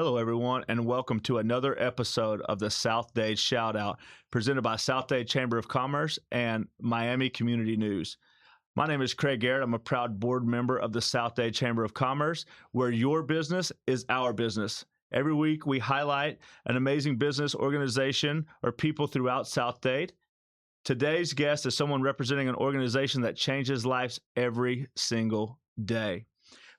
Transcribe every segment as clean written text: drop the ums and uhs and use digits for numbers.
Hello, everyone, and welcome to another episode of the South Dade Shoutout, presented by South Dade Chamber of Commerce and Miami Community News. My name is Craig Garrett. I'm a proud board member of the South Dade Chamber of Commerce, where your business is our business. Every week, we highlight an amazing business, organization, or people throughout South Dade. Today's guest is someone representing an organization that changes lives every single day.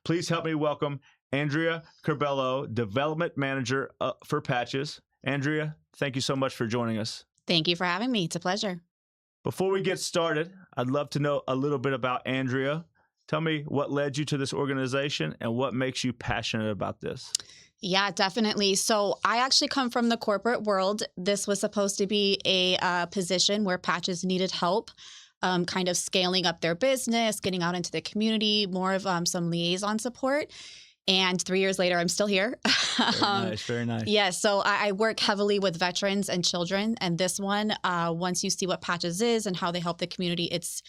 Please help me welcome Andria Curbelo, Development Manager for Patches. Andria, thank you so much for joining us. Thank you for having me. It's a pleasure. Before we get started, I'd love to know a little bit about Andria. Tell me what led you to this organization and what makes you passionate about this. Yeah, definitely. So I actually come from the corporate world. This was supposed to be a position where Patches needed help, kind of scaling up their business, getting out into the community, more of some liaison support. And 3 years later, I'm still here. Very nice, very nice. Yeah, so I work heavily with veterans and children. And this one, once you see what Patches is and how they help the community, it's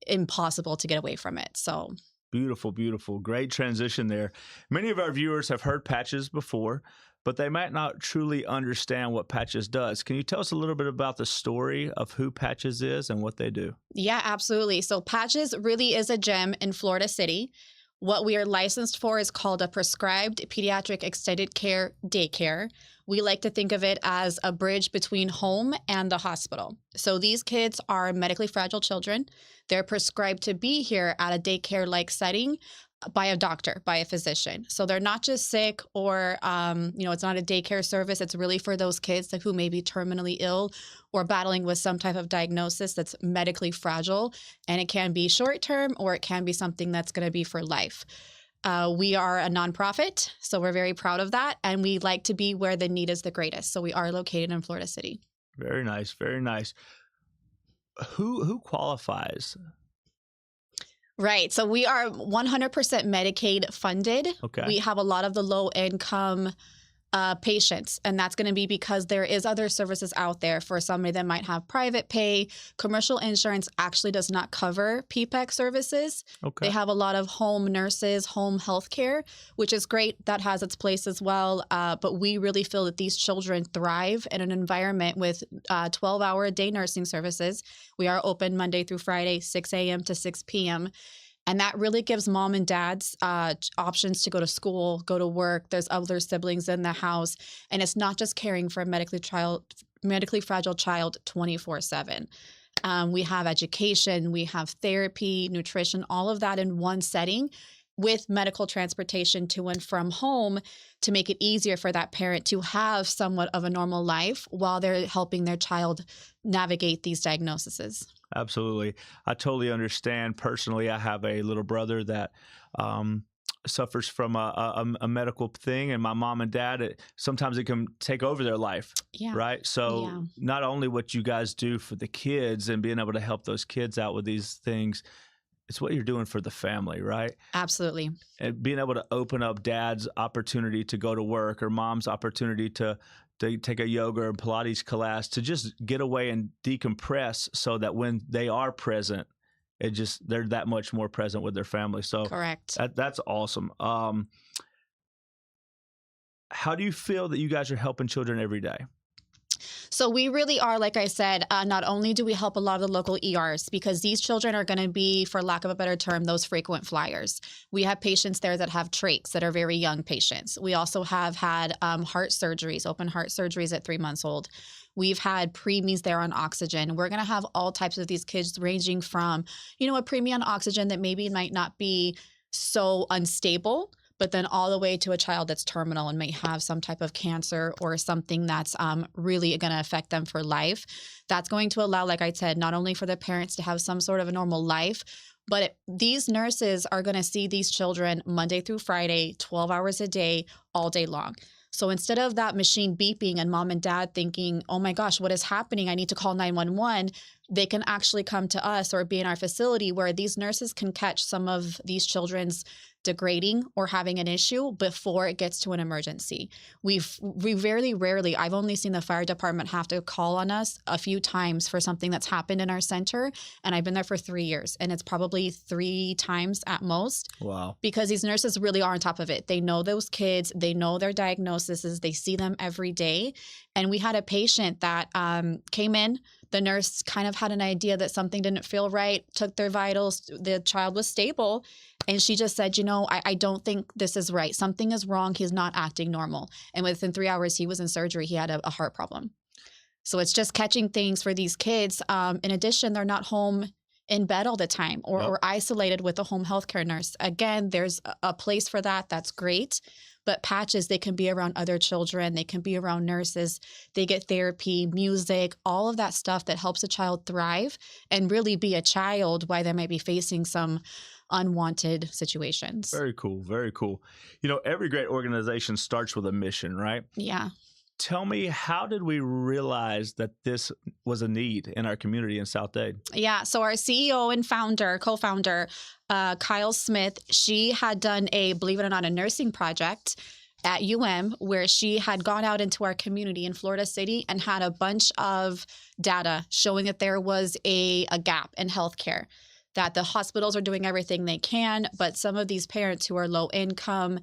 impossible to get away from it. So beautiful, beautiful. Great transition there. Many of our viewers have heard Patches before, but they might not truly understand what Patches does. Can you tell us a little bit about the story of who Patches is and what they do? Yeah, absolutely. So Patches really is a gym in Florida City. What we are licensed for is called a prescribed pediatric extended care daycare. We like to think of it as a bridge between home and the hospital. So these kids are medically fragile children. They're prescribed to be here at a daycare-like setting by a doctor, by a physician. So they're not just sick or, it's not a daycare service. It's really for those kids who may be terminally ill or battling with some type of diagnosis that's medically fragile. And it can be short-term or it can be something that's going to be for life. We are a nonprofit, so we're very proud of that. And we like to be where the need is the greatest. So we are located in Florida City. Very nice, very nice. Who qualifies? Right. So we are 100% Medicaid funded. Okay. We have a lot of the low income patients, and that's going to be because there is other services out there for somebody that might have private pay. Commercial insurance actually does not cover PPEC services. Okay. They have a lot of home nurses, home health care, which is great. That has its place as well. But we really feel that these children thrive in an environment with 12-hour-a-day nursing services. We are open Monday through Friday, 6 a.m. to 6 p.m. And that really gives mom and dads options to go to school, go to work. There's other siblings in the house. And it's not just caring for a medically fragile child 24/7. We have education, we have therapy, nutrition, all of that in one setting with medical transportation to and from home to make it easier for that parent to have somewhat of a normal life while they're helping their child navigate these diagnoses. Absolutely. I totally understand. Personally, I have a little brother that suffers from a medical thing, and my mom and dad, sometimes it can take over their life, right? So not only what you guys do for the kids and being able to help those kids out with these things, it's what you're doing for the family, right? Absolutely. And being able to open up dad's opportunity to go to work or mom's opportunity to take a yoga or Pilates class, to just get away and decompress so that when they are present, they're that much more present with their family. So correct. That's awesome. How do you feel that you guys are helping children every day? So we really are, like I said, not only do we help a lot of the local ERs, because these children are going to be, for lack of a better term, those frequent flyers. We have patients there that have trachs that are very young patients. We also have had heart surgeries, open heart surgeries at 3 months old. We've had preemies there on oxygen. We're going to have all types of these kids ranging from, a preemie on oxygen that maybe might not be so unstable, but then all the way to a child that's terminal and may have some type of cancer or something that's really going to affect them for life. That's going to allow, like I said, not only for the parents to have some sort of a normal life, but these nurses are going to see these children Monday through Friday, 12 hours a day, all day long. So instead of that machine beeping and mom and dad thinking, oh my gosh, what is happening? I need to call 911. They can actually come to us or be in our facility where these nurses can catch some of these children's degrading or having an issue before it gets to an emergency. We very rarely, I've only seen the fire department have to call on us a few times for something that's happened in our center. And I've been there for 3 years, and it's probably 3 times at most. Wow. Because these nurses really are on top of it. They know those kids, they know their diagnoses, they see them every day. And we had a patient that came in. The nurse kind of had an idea that something didn't feel right, took their vitals. The child was stable. And she just said, I don't think this is right. Something is wrong. He's not acting normal. And within 3 hours, he was in surgery. He had a heart problem. So it's just catching things for these kids. In addition, they're not home in bed all the time or isolated with a home healthcare nurse. Again, there's a place for that. That's great. But Patches, they can be around other children. They can be around nurses. They get therapy, music, all of that stuff that helps a child thrive and really be a child while they might be facing some unwanted situations. Very cool. Very cool. Every great organization starts with a mission, right? Yeah. Tell me, how did we realize that this was a need in our community in South Dade? Yeah. So our CEO and co-founder, Kyle Smith, she had done believe it or not, a nursing project at where she had gone out into our community in Florida City and had a bunch of data showing that there was a gap in healthcare, that the hospitals are doing everything they can, but some of these parents who are low income,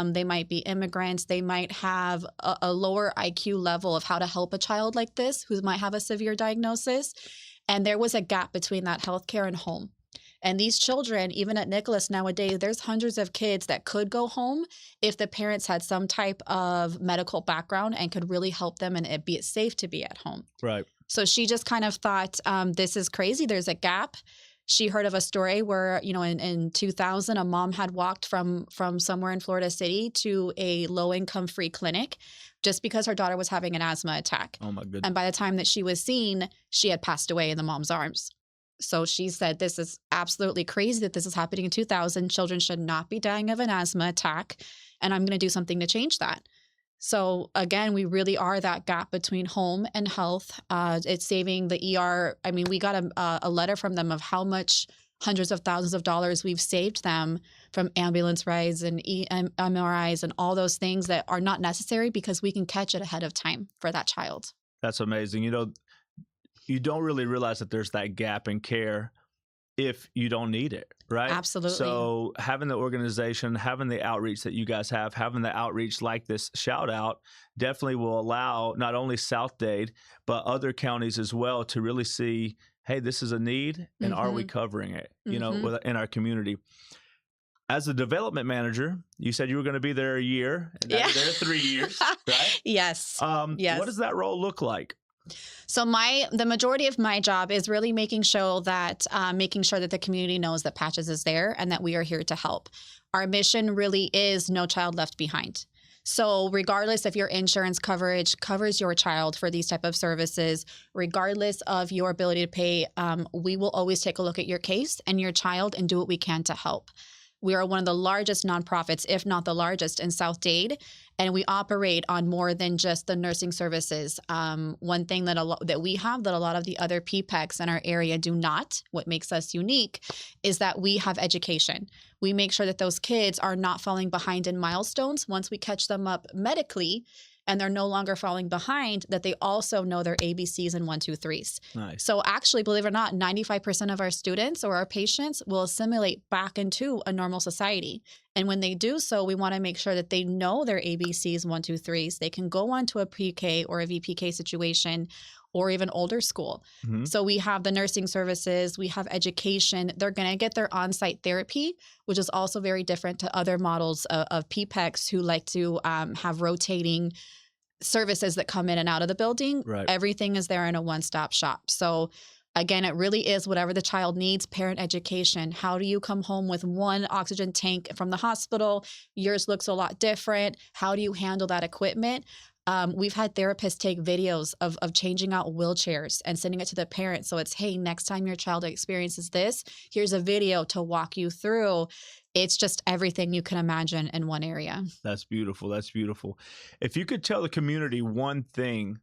they might be immigrants, they might have a lower IQ level of how to help a child like this who might have a severe diagnosis. And there was a gap between that healthcare and home. And these children, even at Nicholas nowadays, there's hundreds of kids that could go home if the parents had some type of medical background and could really help them and it be safe to be at home. Right. So she just kind of thought, this is crazy. There's a gap. She heard of a story where, in 2000, a mom had walked from somewhere in Florida City to a low-income free clinic just because her daughter was having an asthma attack. Oh, my goodness. And by the time that she was seen, she had passed away in the mom's arms. So she said, this is absolutely crazy that this is happening in 2000. Children should not be dying of an asthma attack, and I'm going to do something to change that. So again, we really are that gap between home and health. It's saving the ER. I mean, we got a letter from them of how much hundreds of thousands of dollars we've saved them from ambulance rides and MRIs and all those things that are not necessary because we can catch it ahead of time for that child. That's amazing. You don't really realize that there's that gap in care if you don't need it, right? Absolutely. So having the organization, having the outreach that you guys have, having the outreach like this shout out definitely will allow not only South Dade, but other counties as well to really see, hey, this is a need and are we covering it, in our community. As a development manager, you said you were going to be there a year, and now you're there 3 years, right? Yes. Yes. What does that role look like? So the majority of my job is really making sure that the community knows that Patches is there and that we are here to help. Our mission really is no child left behind. So regardless if your insurance coverage covers your child for these type of services, regardless of your ability to pay, we will always take a look at your case and your child and do what we can to help. We are one of the largest nonprofits, if not the largest, in South-Dade, and we operate on more than just the nursing services. One thing that we have that a lot of the other PPECs in our area do not, what makes us unique, is that we have education. We make sure that those kids are not falling behind in milestones once we catch them up medically, and they're no longer falling behind, that they also know their ABCs and 1, 2, 3s. Nice. So actually, believe it or not, 95% of our students or our patients will assimilate back into a normal society. And when they do so, we want to make sure that they know their ABCs, 1, 2, 3s. They can go on to a pre-K or a VPK situation or even older school. Mm-hmm. So we have the nursing services, we have education. They're going to get their on-site therapy, which is also very different to other models of PPECs who like to have rotating services that come in and out of the building. Right. Everything is there in a one-stop shop. So again, it really is whatever the child needs. Parent education. How do you come home with one oxygen tank from the hospital? Yours looks a lot different. How do you handle that equipment? We've had therapists take videos of changing out wheelchairs and sending it to the parents. So it's, hey, next time your child experiences this, here's a video to walk you through. It's just everything you can imagine in one area. That's beautiful. That's beautiful. If you could tell the community one thing,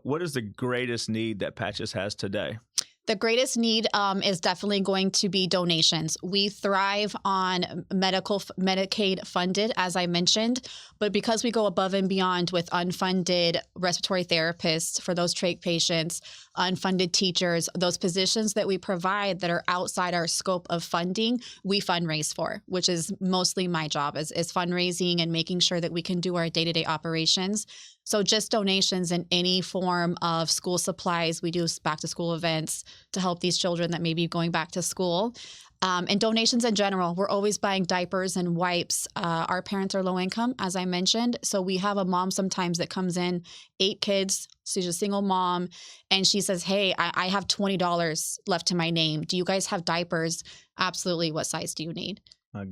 what is the greatest need that Patches has today? The greatest need is definitely going to be donations. We thrive on Medicaid funded, as I mentioned, but because we go above and beyond with unfunded respiratory therapists for those trach patients, unfunded teachers, those positions that we provide that are outside our scope of funding, we fundraise for, which is mostly my job is fundraising and making sure that we can do our day-to-day operations. So just donations in any form of school supplies. We do back to school events to help these children that may be going back to school. And donations in general. We're always buying diapers and wipes. Our parents are low income, as I mentioned. So we have a mom sometimes that comes in, 8 kids. She's a single mom. And she says, hey, I have $20 left to my name. Do you guys have diapers? Absolutely. What size do you need?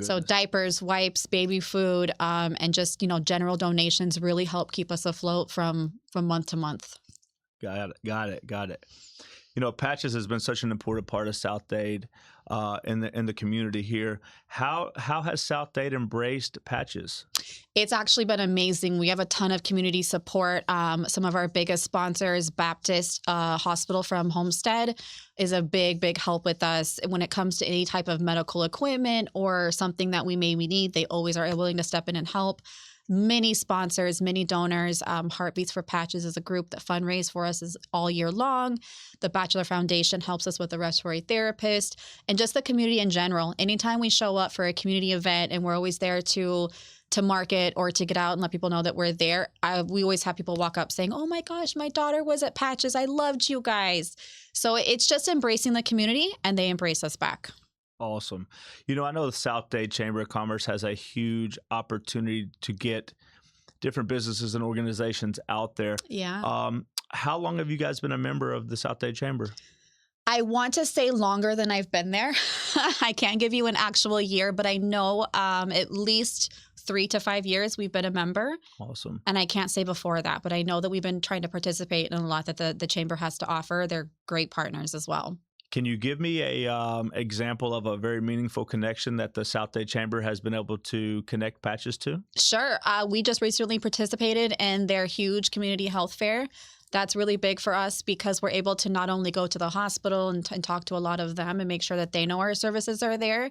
So diapers, wipes, baby food, and just, general donations really help keep us afloat from month to month. Got it. Patches has been such an important part of South Dade in the community here. How has South Dade embraced Patches? It's actually been amazing. We have a ton of community support. Some of our biggest sponsors, Baptist Hospital from Homestead, is a big help with us when it comes to any type of medical equipment or something that we maybe need. They always are willing to step in and help. Many sponsors, many donors. Heartbeats for Patches is a group that fundraise for us all year long. The Bachelor Foundation helps us with a respiratory therapist, and just the community in general. Anytime we show up for a community event, and we're always there to market or to get out and let people know that we're there, we always have people walk up saying, oh my gosh, my daughter was at Patches. I loved you guys. So it's just embracing the community, and they embrace us back. Awesome. I know the South Dade Chamber of Commerce has a huge opportunity to get different businesses and organizations out there. Yeah. How long have you guys been a member of the South Dade Chamber? I want to say longer than I've been there. I can't give you an actual year, but I know at least 3 to 5 years we've been a member. Awesome. And I can't say before that, but I know that we've been trying to participate in a lot that the chamber has to offer. They're great partners as well. Can you give me a example of a very meaningful connection that the South Dade Chamber has been able to connect Patches to? Sure. We just recently participated in their huge community health fair. That's really big for us because we're able to not only go to the hospital and talk to a lot of them and make sure that they know our services are there,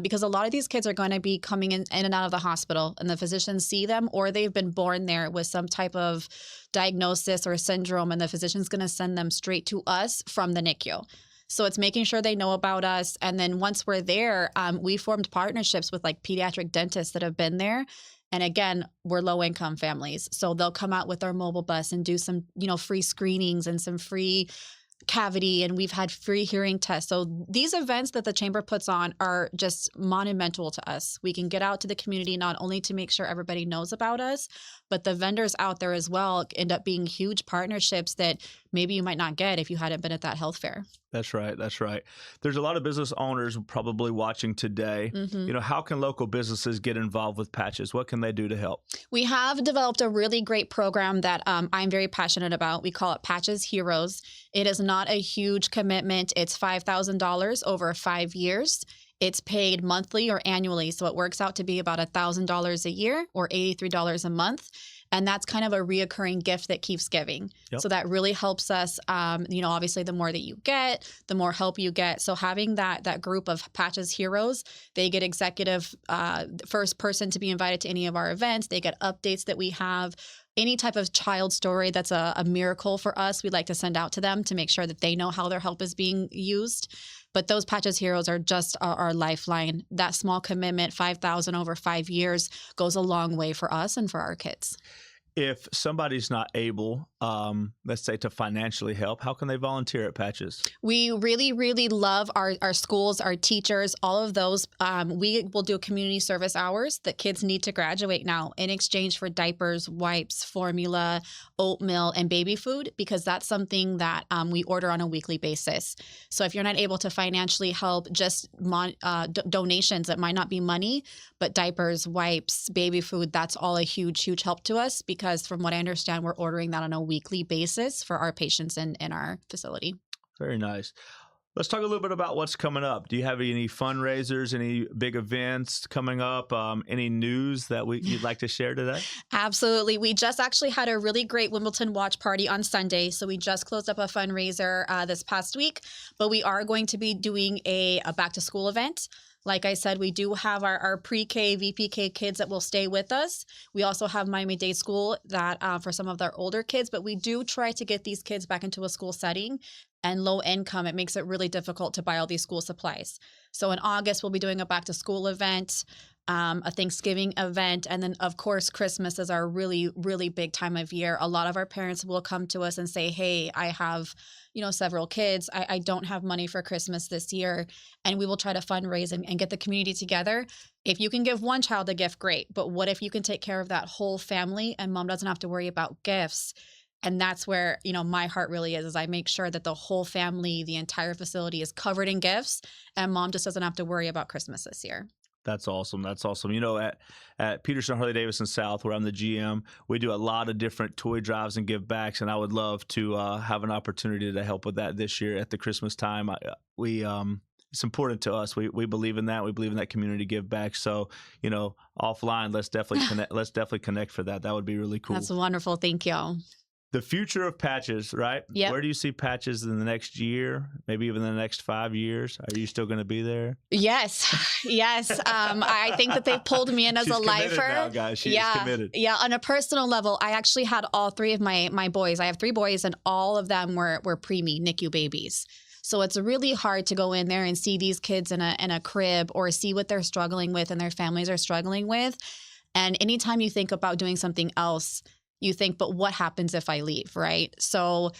because a lot of these kids are going to be coming in and out of the hospital, and the physicians see them, or they've been born there with some type of diagnosis or syndrome, and the physician's going to send them straight to us from the NICU. So it's making sure they know about us. And then once we're there, we formed partnerships with like pediatric dentists that have been there. And again, we're low income families. So they'll come out with our mobile bus and do some, free screenings and some free cavity, and we've had free hearing tests. So these events that the chamber puts on are just monumental to us. We can get out to the community not only to make sure everybody knows about us, but the vendors out there as well end up being huge partnerships that maybe you might not get if you hadn't been at that health fair. That's right. There's a lot of business owners probably watching today. Mm-hmm. How can local businesses get involved with Patches? What can they do to help? We have developed a really great program that I'm very passionate about. We call it Patches Heroes. It is not a huge commitment. It's $5,000 over 5 years. It's paid monthly or annually. So it works out to be about $1,000 a year or $83 a month. And that's kind of a reoccurring gift that keeps giving. Yep. So that really helps us. Obviously, the more that you get, the more help you get. So having that group of Patches Heroes, they get executive first person to be invited to any of our events. They get updates that we have. Any type of child story that's a miracle for us, we'd like to send out to them to make sure that they know how their help is being used. But those Patches Heroes are just our lifeline. That small commitment, $5,000 over 5 years, goes a long way for us and for our kids. If somebody's not able, let's say, to financially help, how can they volunteer at Patches? We really, really love our schools, our teachers, all of those. We will do community service hours that kids need to graduate now in exchange for diapers, wipes, formula, oatmeal, and baby food, because that's something that we order on a weekly basis. So if you're not able to financially help, just donations that might not be money, but diapers, wipes, baby food, that's all a huge, huge help to us, because from what I understand, we're ordering that on a weekly basis for our patients in our facility. Very nice. Let's talk a little bit about what's coming up. Do you have any fundraisers, any big events coming up, any news that you'd like to share today? Absolutely. We just actually had a really great Wimbledon watch party on Sunday. So we just closed up a fundraiser this past week, but we are going to be doing a back to school event. Like I said, we do have our pre-K, VPK kids that will stay with us. We also have Miami-Dade School that for some of their older kids, but we do try to get these kids back into a school setting. And low income, it makes it really difficult to buy all these school supplies. So in August, we'll be doing a back to school event, a Thanksgiving event, and then of course, Christmas is our really, really big time of year. A lot of our parents will come to us and say, hey, I have, several kids. I don't have money for Christmas this year. And we will try to fundraise and get the community together. If you can give one child a gift, great. But what if you can take care of that whole family and mom doesn't have to worry about gifts? And that's where, my heart really is I make sure that the whole family, the entire facility is covered in gifts and mom just doesn't have to worry about Christmas this year. That's awesome. That's awesome. At Peterson Harley-Davidson South, where I'm the GM, we do a lot of different toy drives and give backs, and I would love to have an opportunity to help with that this year at the Christmas time. It's important to us. We believe in that. We believe in that community give back. So, offline, let's definitely connect. Let's definitely connect for that. That would be really cool. That's wonderful. Thank you. The future of Patches, right? Yep. Where do you see Patches in the next year, maybe even the next 5 years? Are you still going to be there? Yes. I think that they've pulled me in as She's a lifer. Now, guys. She's committed. Yeah. On a personal level, I actually had all three of my boys. I have 3 boys, and all of them were preemie NICU babies. So it's really hard to go in there and see these kids in a crib or see what they're struggling with and their families are struggling with. And anytime you think about doing something else, you think, but what happens if I leave, right? So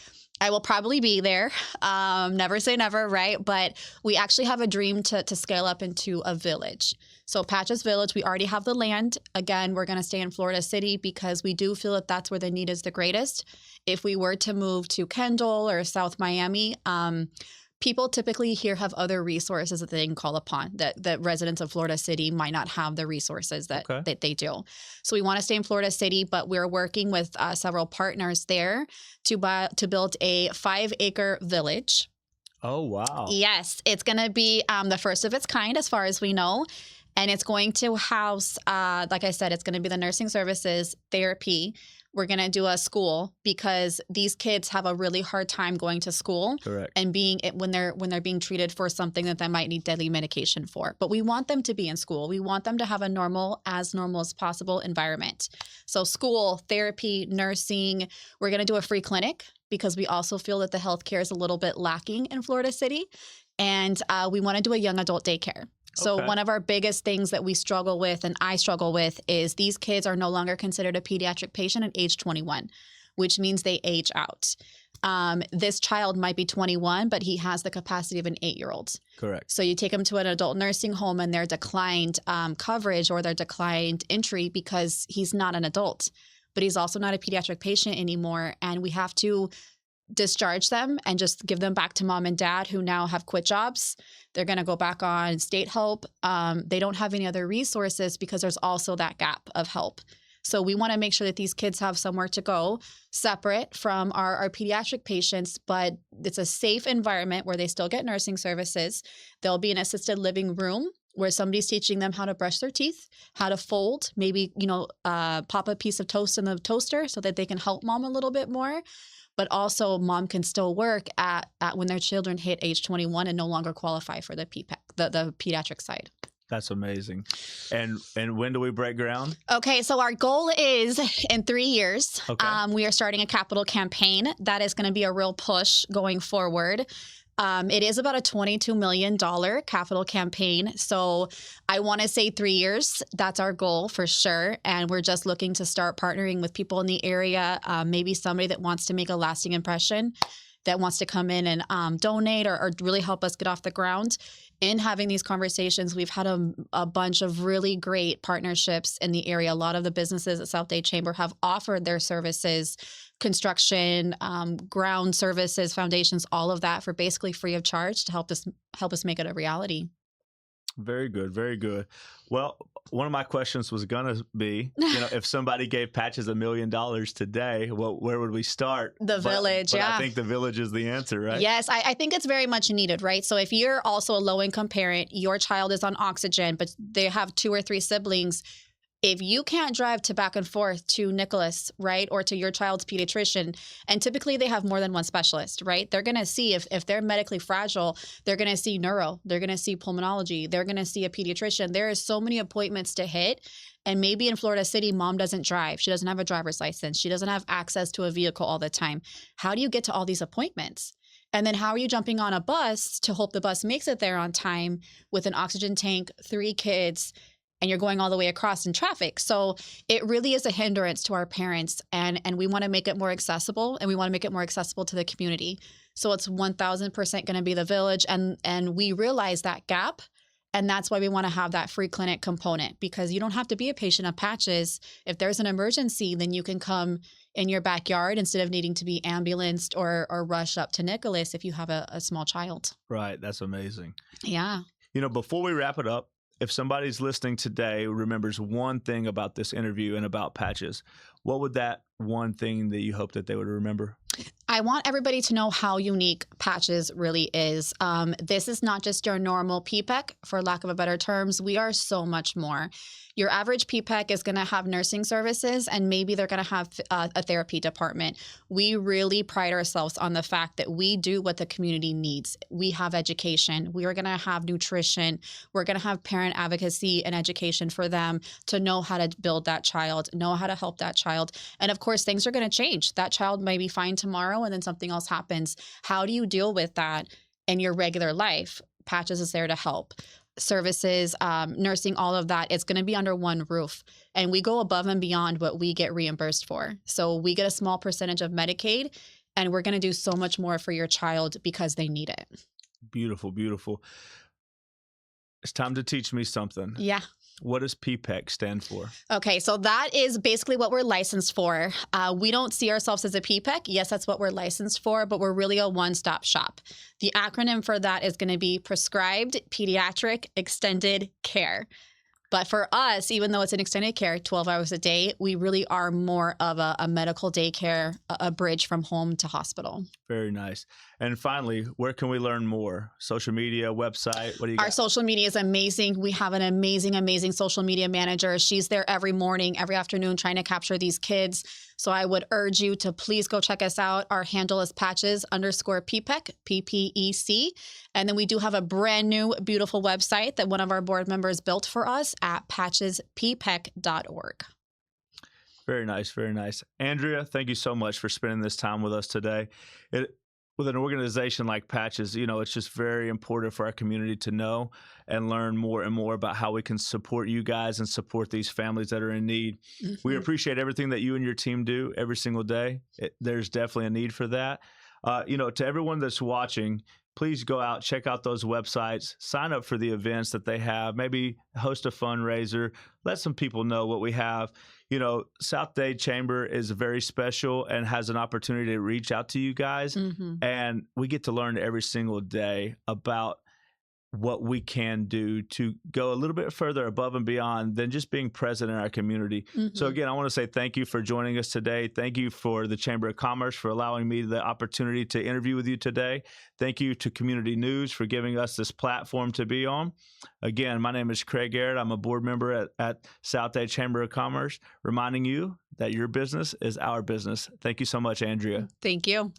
I will probably be there. Never say never, right? But we actually have a dream to scale up into a village. So Patches Village, we already have the land. Again, we're going to stay in Florida City because we do feel that that's where the need is the greatest. If we were to move to Kendall or South Miami, people typically here have other resources that they can call upon that residents of Florida City might not have the resources that they do. So we want to stay in Florida City, but we're working with several partners there to build a 5-acre village. Oh, wow. Yes. It's going to be the first of its kind as far as we know. And it's going to house, like I said, it's going to be the nursing services, therapy. We're going to do a school because these kids have a really hard time going to school. Correct. And when they're being treated for something that they might need deadly medication for. But we want them to be in school. We want them to have a normal as possible environment. So school, therapy, nursing. We're going to do a free clinic because we also feel that the healthcare is a little bit lacking in Florida City. And we want to do a young adult daycare. So one of our biggest things that we struggle with and I struggle with is these kids are no longer considered a pediatric patient at age 21, which means they age out. This child might be 21, but he has the capacity of an 8-year-old. Correct. So you take him to an adult nursing home and they're declined coverage or they're declined entry because he's not an adult, but he's also not a pediatric patient anymore. And we have to discharge them and just give them back to mom and dad who now have quit jobs. They're going to go back on state help. They don't have any other resources because there's also that gap of help. So we want to make sure that these kids have somewhere to go separate from our pediatric patients, but it's a safe environment where they still get nursing services. There'll be an assisted living room where somebody's teaching them how to brush their teeth, how to fold, maybe, pop a piece of toast in the toaster so that they can help mom a little bit more. But also mom can still work at when their children hit age 21 and no longer qualify for the PPEC, the pediatric side. That's amazing. And when do we break ground? Okay, so our goal is in 3 years. Okay. We are starting a capital campaign. That is going to be a real push going forward. It is about a $22 million capital campaign. So I want to say 3 years. That's our goal for sure. And we're just looking to start partnering with people in the area, maybe somebody that wants to make a lasting impression, that wants to come in and donate or really help us get off the ground. In having these conversations, we've had a bunch of really great partnerships in the area. A lot of the businesses at South Dade Chamber have offered their services, construction, ground services, foundations, all of that for basically free of charge to help us make it a reality. Very good. Very good. Well, one of my questions was going to be, if somebody gave Patches $1 million today, well, where would we start? The village, but yeah. I think the village is the answer, right? Yes, I think it's very much needed, right? So if you're also a low-income parent, your child is on oxygen, but they have 2 or 3 siblings, if you can't drive to back and forth to Nicholas, right, or to your child's pediatrician, and typically they have more than one specialist, right? They're going to see if they're medically fragile, they're going to see neuro, they're going to see pulmonology, they're going to see a pediatrician. There are so many appointments to hit. And maybe in Florida City, mom doesn't drive. She doesn't have a driver's license. She doesn't have access to a vehicle all the time. How do you get to all these appointments? And then how are you jumping on a bus to hope the bus makes it there on time with an oxygen tank, 3 kids, and you're going all the way across in traffic? So it really is a hindrance to our parents, and we want to make it more accessible, and we want to make it more accessible to the community. So it's 1,000% going to be the village, and we realize that gap, and that's why we want to have that free clinic component, because you don't have to be a patient of Patches. If there's an emergency, then you can come in your backyard instead of needing to be ambulanced or rush up to Nicholas if you have a small child. Right. That's amazing. Yeah. Before we wrap it up, if somebody's listening today remembers one thing about this interview and about Patches, what would that one thing that you hope that they would remember? I want everybody to know how unique Patches really is. This is not just your normal PPEC, for lack of a better terms. We are so much more. Your average PPEC is going to have nursing services, and maybe they're going to have a therapy department. We really pride ourselves on the fact that we do what the community needs. We have education. We are going to have nutrition. We're going to have parent advocacy and education for them to know how to build that child, know how to help that child. And of course, things are going to change. That child may be fine tomorrow and then something else happens. How do you deal with that in your regular life? Patches is there to help. Services, nursing, all of that, it's going to be under one roof. And we go above and beyond what we get reimbursed for. So we get a small percentage of Medicaid, and we're going to do so much more for your child because they need it. Beautiful, beautiful. It's time to teach me something. Yeah. What does PPEC stand for? Okay, so that is basically what we're licensed for. We don't see ourselves as a PPEC. Yes, that's what we're licensed for, but we're really a one-stop shop. The acronym for that is going to be Prescribed Pediatric Extended Care. But for us, even though it's an extended care, 12 hours a day, we really are more of a medical daycare, a bridge from home to hospital. Very nice. And finally, where can we learn more? Social media, website, what do you got? Our social media is amazing. We have an amazing, amazing social media manager. She's there every morning, every afternoon, trying to capture these kids. So I would urge you to please go check us out. Our handle is Patches_PPEC, PPEC. And then we do have a brand new, beautiful website that one of our board members built for us at patchesppec.org. Very nice, very nice. Andria, thank you so much for spending this time with us today. With an organization like Patches, it's just very important for our community to know and learn more and more about how we can support you guys and support these families that are in need. Mm-hmm. We appreciate everything that you and your team do every single day. There's definitely a need for that. To everyone that's watching, please go out, check out those websites, sign up for the events that they have, maybe host a fundraiser, let some people know what we have. South Dade Chamber is very special and has an opportunity to reach out to you guys. Mm-hmm. And we get to learn every single day about what we can do to go a little bit further above and beyond than just being present in our community. Mm-hmm. So again, I want to say thank you for joining us today. Thank you for the Chamber of Commerce for allowing me the opportunity to interview with you today. Thank you to Community News for giving us this platform to be on. Again, my name is Craig Garrett. I'm a board member at South Dade Chamber of Commerce, reminding you that your business is our business. Thank you so much, Andria. Thank you.